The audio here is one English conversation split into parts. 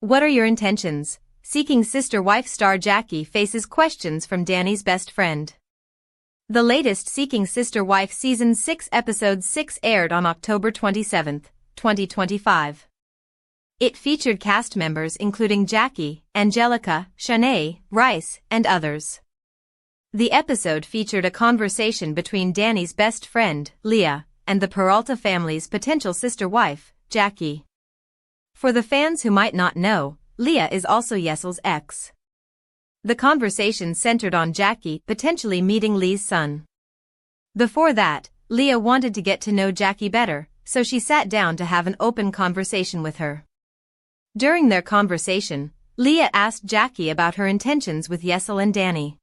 What are your intentions? Seeking Sister-Wife star Jackie faces questions from Dani's best friend. The latest Seeking Sister-Wife Season 6 Episode 6 aired on October 27, 2025. It featured cast members including Jackie, Anjelica, Shanay, Rice, and others. The episode featured a conversation between Dani's best friend, Leah, and the Peralta family's potential sister-wife, Jackie. For the fans who might not know, Leah is also Yessel's ex. The conversation centered on Jackie potentially meeting Lee's son. Before that, Leah wanted to get to know Jackie better, so she sat down to have an open conversation with her. During their conversation, Leah asked Jackie about her intentions with Yessel and Dani.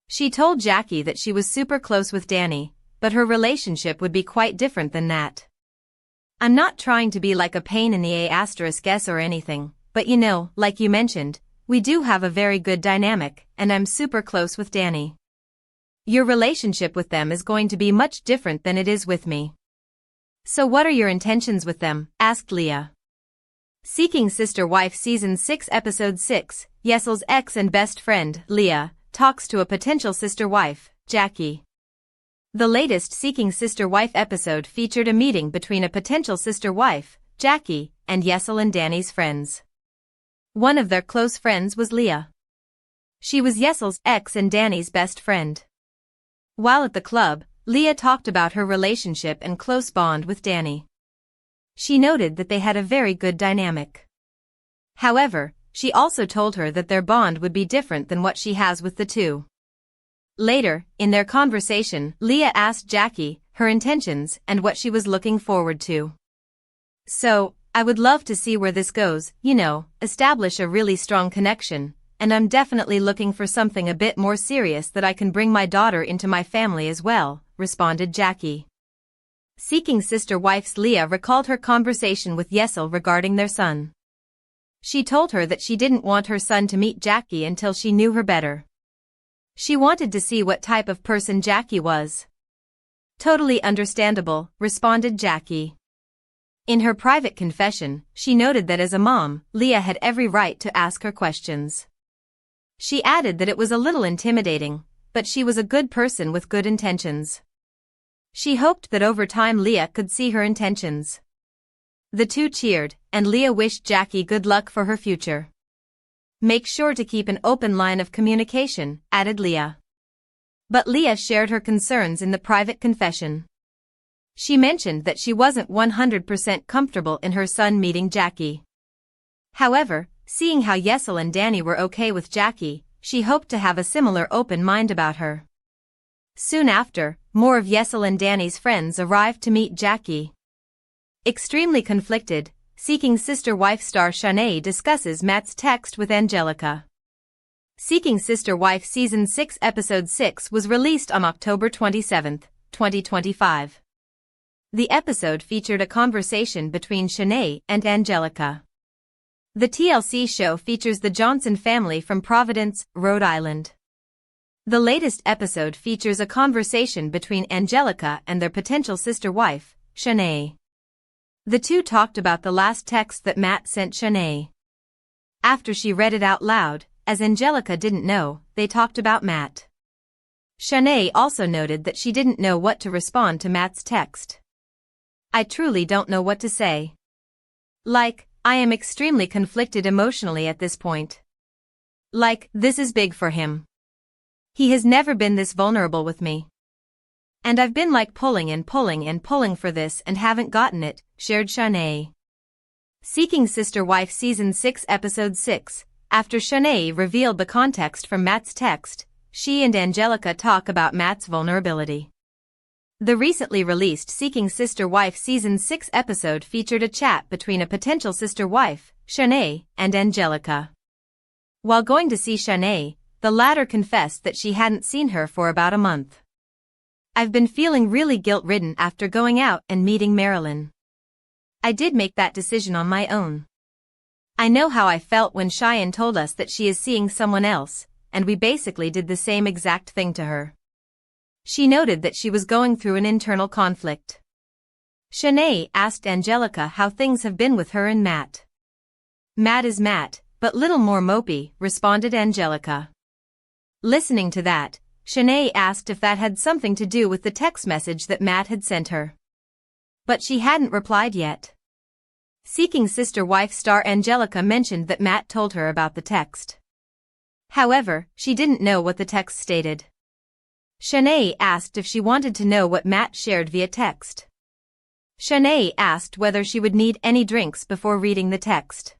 She told Jackie that she was super close with Dani, but her relationship would be quite different than that. I'm not trying to be like a pain in the ass or anything, but you know, like you mentioned, we do have a very good dynamic, and I'm super close with Dani. Your relationship with them is going to be much different than it is with me. So what are your intentions with them? Asked Leah. Seeking Sister-Wife Season 6 Episode 6, Yessel's ex and best friend, Leah, talks to a potential sister-wife, Jackie. The latest Seeking Sister-Wife episode featured a meeting between a potential sister-wife, Jackie, and Yessel and Dani's friends. One of their close friends was Leah. She was Yessel's ex and Dani's best friend. While at the club, Leah talked about her relationship and close bond with Dani. She noted that they had a very good dynamic. However, she also told her that their bond would be different than what she has with the two. Later, in their conversation, Leah asked Jackie her intentions and what she was looking forward to. So, I would love to see where this goes, establish a really strong connection, and I'm definitely looking for something a bit more serious that I can bring my daughter into my family as well, responded Jackie. Seeking Sister-Wife's Leah recalled her conversation with Yessel regarding their son. She told her that she didn't want her son to meet Jackie until she knew her better. She wanted to see what type of person Jackie was. Totally understandable, responded Jackie. In her private confession, she noted that as a mom, Leah had every right to ask her questions. She added that it was a little intimidating, but she was a good person with good intentions. She hoped that over time Leah could see her intentions. The two cheered, and Leah wished Jackie good luck for her future. Make sure to keep an open line of communication, added Leah. But Leah shared her concerns in the private confession. She mentioned that she wasn't 100% comfortable in her son meeting Jackie. However, seeing how Yessel and Dani were okay with Jackie, she hoped to have a similar open mind about her. Soon after, more of Yessel and Dani's friends arrived to meet Jackie. Extremely conflicted, Seeking Sister-Wife star Shanay discusses Matt's text with Anjelica. Seeking Sister-Wife Season 6 Episode 6 was released on October 27, 2025. The episode featured a conversation between Shanay and Anjelica. The TLC show features the Johnson family from Providence, Rhode Island. The latest episode features a conversation between Anjelica and their potential sister-wife, Shanay. The two talked about the last text that Matt sent Shanay. After she read it out loud, as Anjelica didn't know, they talked about Matt. Shanay also noted that she didn't know what to respond to Matt's text. I truly don't know what to say. I am extremely conflicted emotionally at this point. This is big for him. He has never been this vulnerable with me. And I've been pulling and pulling and pulling for this and haven't gotten it, shared Shanay. Seeking Sister-Wife Season 6 Episode 6, after Shanay revealed the context from Matt's text, she and Anjelica talk about Matt's vulnerability. The recently released Seeking Sister-Wife Season 6 episode featured a chat between a potential sister-wife, Shanay, and Anjelica. While going to see Shanay, the latter confessed that she hadn't seen her for about a month. I've been feeling really guilt-ridden after going out and meeting Marilyn. I did make that decision on my own. I know how I felt when Cheyenne told us that she is seeing someone else, and we basically did the same exact thing to her. She noted that she was going through an internal conflict. Shanay asked Anjelica how things have been with her and Matt. Matt is Matt, but little more mopey, responded Anjelica. Listening to that, Shanay asked if that had something to do with the text message that Matt had sent her. But she hadn't replied yet. Seeking Sister Wife star Anjelica mentioned that Matt told her about the text. However, she didn't know what the text stated. Shanay asked if she wanted to know what Matt shared via text. Shanay asked whether she would need any drinks before reading the text.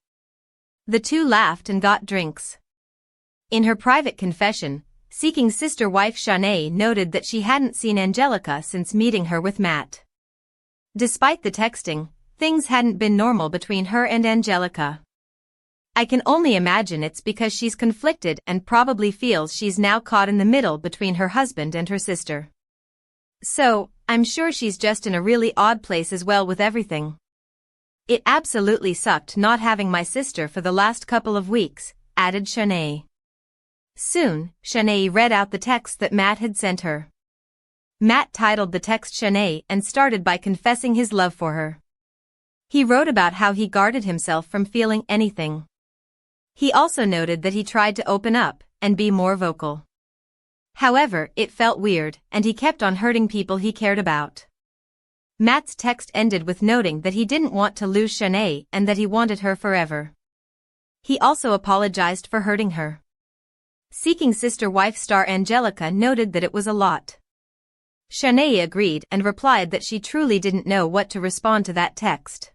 The two laughed and got drinks. In her private confession, Seeking Sister Wife Shanay noted that she hadn't seen Anjelica since meeting her with Matt. Despite the texting, things hadn't been normal between her and Anjelica. I can only imagine it's because she's conflicted and probably feels she's now caught in the middle between her husband and her sister. So, I'm sure she's just in a really odd place as well with everything. It absolutely sucked not having my sister for the last couple of weeks, added Shanay. Soon, Shanay read out the text that Matt had sent her. Matt titled the text Shanay and started by confessing his love for her. He wrote about how he guarded himself from feeling anything. He also noted that he tried to open up and be more vocal. However, it felt weird, and he kept on hurting people he cared about. Matt's text ended with noting that he didn't want to lose Shanay and that he wanted her forever. He also apologized for hurting her. Seeking Sister Wife star Anjelica noted that it was a lot. Shanay agreed and replied that she truly didn't know what to respond to that text.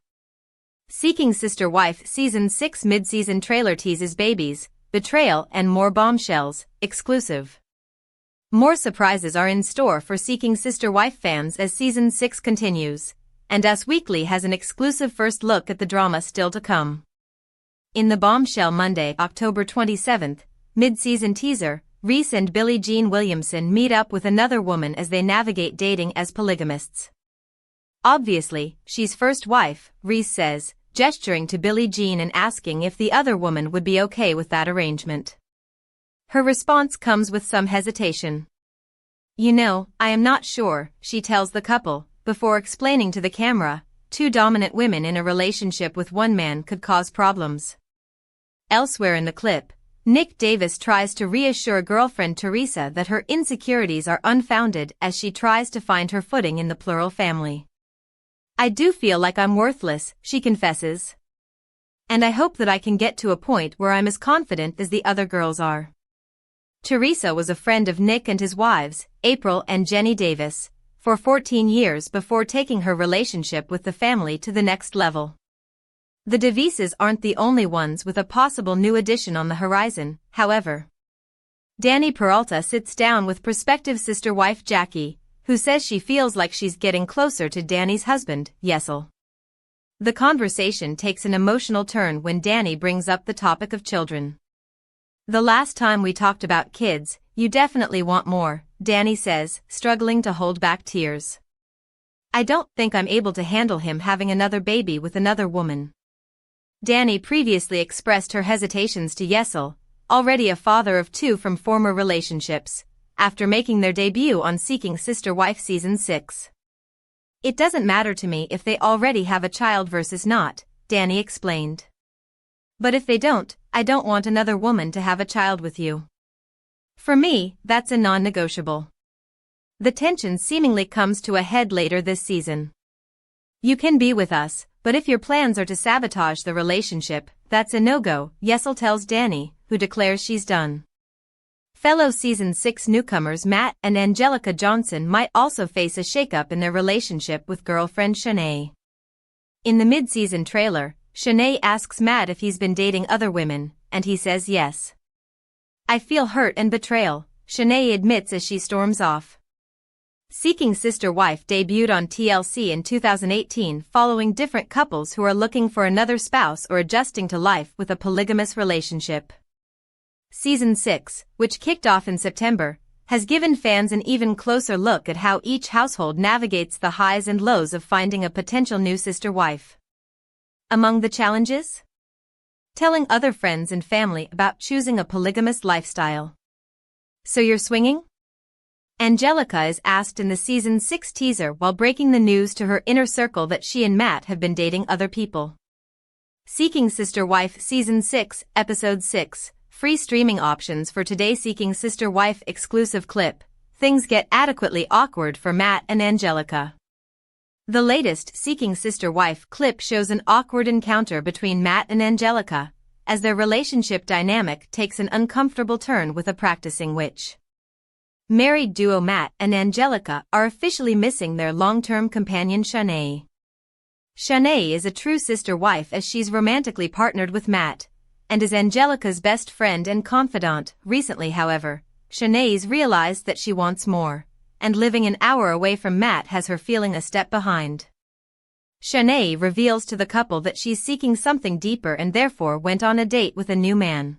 Seeking Sister Wife Season 6 mid-season trailer teases babies, betrayal and more bombshells, exclusive. More surprises are in store for Seeking Sister Wife fans as Season 6 continues, and Us Weekly has an exclusive first look at the drama still to come. In the bombshell Monday, October 27th, mid-season teaser, Reese and Billie Jean Williamson meet up with another woman as they navigate dating as polygamists. Obviously, she's first wife, Reese says, gesturing to Billie Jean and asking if the other woman would be okay with that arrangement. Her response comes with some hesitation. "You know, I am not sure," she tells the couple, before explaining to the camera, two dominant women in a relationship with one man could cause problems. Elsewhere in the clip, Nick Davis tries to reassure girlfriend Teresa that her insecurities are unfounded as she tries to find her footing in the plural family. "I do feel like I'm worthless," she confesses. "And I hope that I can get to a point where I'm as confident as the other girls are." Teresa was a friend of Nick and his wives, April and Jenny Davis, for 14 years before taking her relationship with the family to the next level. The Davises aren't the only ones with a possible new addition on the horizon, however. Dani Peralta sits down with prospective sister-wife Jackie, who says she feels like she's getting closer to Dani's husband, Yessel. The conversation takes an emotional turn when Dani brings up the topic of children. "The last time we talked about kids, you definitely want more," Dani says, struggling to hold back tears. "I don't think I'm able to handle him having another baby with another woman." Dani previously expressed her hesitations to Yessel, already a father of two from former relationships, after making their debut on Seeking Sister Wife Season 6. "It doesn't matter to me if they already have a child versus not," Dani explained. "But if they don't, I don't want another woman to have a child with you. For me, that's a non-negotiable." The tension seemingly comes to a head later this season. "You can be with us, but if your plans are to sabotage the relationship, that's a no-go," Yessel tells Dani, who declares she's done. Fellow Season 6 newcomers Matt and Anjelica Johnson might also face a shakeup in their relationship with girlfriend Shanay. In the mid-season trailer, Shanay asks Matt if he's been dating other women, and he says yes. "I feel hurt and betrayal," Shanay admits as she storms off. Seeking Sister Wife debuted on TLC in 2018 following different couples who are looking for another spouse or adjusting to life with a polygamous relationship. Season 6, which kicked off in September, has given fans an even closer look at how each household navigates the highs and lows of finding a potential new sister wife. Among the challenges? Telling other friends and family about choosing a polygamous lifestyle. "So you're swinging?" Anjelica is asked in the Season 6 teaser while breaking the news to her inner circle that she and Matt have been dating other people. Seeking Sister Wife Season 6, Episode 6, free streaming options for today. Seeking Sister Wife exclusive clip. Things get adequately awkward for Matt and Anjelica. The latest Seeking Sister Wife clip shows an awkward encounter between Matt and Anjelica, as their relationship dynamic takes an uncomfortable turn with a practicing witch. Married duo Matt and Anjelica are officially missing their long-term companion Shanay. Shanay is a true sister wife as she's romantically partnered with Matt, and is Anjelica's best friend and confidant. Recently, however, Shanay's realized that she wants more, and living an hour away from Matt has her feeling a step behind. Shanay reveals to the couple that she's seeking something deeper and therefore went on a date with a new man.